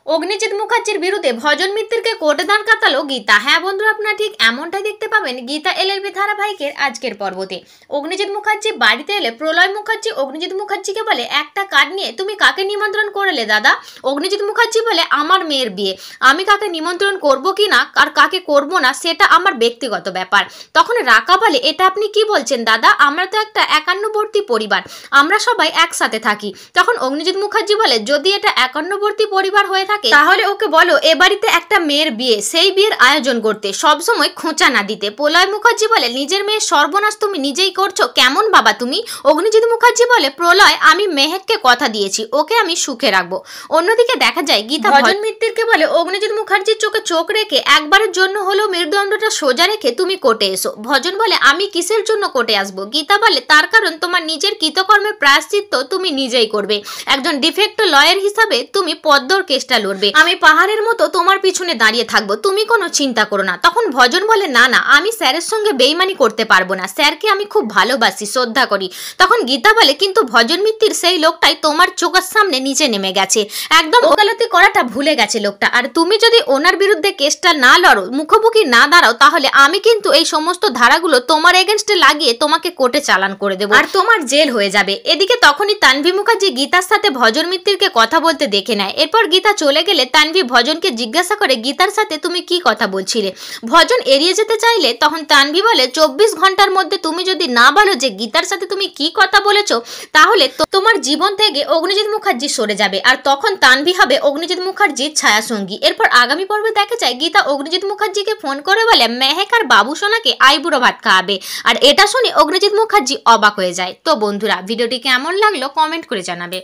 অগ্নিজিৎ মুখার্জির বিরুদ্ধে ভজন মিত্তিরকে কোর্টে দাঁড় কাতালো গীতা। হ্যাঁ বন্ধুরা, আপনারা ঠিক এমনটাই দেখতে পাবেন গীতা এলএলবি ধারাবাহিকের আজকের পর্বতে। অগ্নিজিৎ মুখার্জি বাড়িতে এলে প্রলয় মুখার্জি অগ্নিজিৎ মুখার্জিকে বলে, একটা কার্ড নিয়ে তুমি কাকে নিমন্ত্রণ করলে দাদা? অগ্নিজিৎ মুখার্জি বলে, আমার মেয়ের বিয়ে, আমি কাকে নিমন্ত্রণ করব কি না আর কাকে করব না সেটা আমার ব্যক্তিগত ব্যাপার। তখন রাকা বলে, এটা আপনি কি বলছেন দাদা? আমরা তো একটা একান্নবর্তী পরিবার, আমরা সবাই একসাথে থাকি। তখন অগ্নিজিৎ মুখার্জি বলে, যদি এটা একান্নবর্তী পরিবার হয়ে থাকে তাহলে ওকে বলো এ বাড়িতে একটা মেয়ের বিয়ে, সেই বিয়ের আয়োজন করতে, সব সময় খোঁচা না দিতে। প্রলয় মুখার্জি বলে, নিজের মেয়ের সর্বনাশ তুমি নিজেই করছো, কেমন বাবা তুমি? অগ্নিজিৎ মুখার্জি বলে, প্রলয় আমি মেহেককে কথা দিয়েছি, ওকে আমি সুখে রাখবো। অন্যদিকে দেখা যায় গীতা ভজন মিত্তিরকে বলে, অগ্নিজিৎ মুখার্জির চোখে চোখ রেখে একবারের জন্য হলেও মেরুদণ্ডটা সোজা রেখে তুমি কোর্টে এসো। ভজন বলে, আমি কিসের জন্য কোর্টে আসবো? গীতা বলে, তার কারণ তোমার নিজের কৃতকর্মের প্রায়শ্চিত্ত তুমি নিজেই করবে। একজন ডিফেক্ট লয়ার হিসাবে তুমি পদ্মর কেসটা লড়বে, আমি পাহাড়ের মতো তোমার পিছনে দাঁড়িয়ে থাকবো, তুমি কোনো চিন্তা করো না। তখন ভজন বলে, না না, আমি স্যারের সঙ্গে বেইমানি করতে পারবো না, স্যারকে আমি খুব ভালোবাসি, শ্রদ্ধা করি। তখন গীতা বলে, কিন্তু ভজন মিত্তির সেই লোকটাই তোমার চোখের সামনে নিচে নেমে গেছে, একদম ওকালতি করাটা ভুলে গেছে লোকটা, আর তুমি যদি ওনার বিরুদ্ধে কেসটা না লড়ো, মুখোমুখি না দাঁড়াও, তাহলে আমি কিন্তু এই সমস্ত ধারাগুলো তোমার এগেনস্টে লাগিয়ে তোমাকে কোর্টে চালান করে দেবো আর তোমার জেল হয়ে যাবে। এদিকে তখনই তানভি মুখার্জি গীতার সাথে ভজন মিত্তিরকে কথা বলতে দেখে নেয়। এরপর গীতা চলে গেলে তানভি ভজনকে জিজ্ঞাসা করে, গীতার সাথে তুমি কি কথা বলছিলে? ভজন এড়িয়ে যেতে চাইলে তখন তানভি বলে, 24 ঘন্টার মধ্যে তুমি যদি না বলো যে গীতার সাথে তুমি কি কথা বলেছো, তাহলে তোমার জীবন থেকে অগ্নিজিৎ মুখার্জি সরে যাবে, আর তখন তানভি হবে অগ্নিজিৎ মুখার্জির ছায়াসঙ্গী। এরপর আগামী পর্বে দেখা যায় গীতা অগ্নিজিৎ মুখার্জিকে ফোন করে বলে মেহেক আর বাবু সোনাকে আইবুড়ো ভাত খাওয়াবে, আর এটা শুনে অগ্নিজিৎ মুখার্জি অবাক হয়ে যায়। তো বন্ধুরা, ভিডিওটি কেমন লাগলো কমেন্ট করে জানাবে।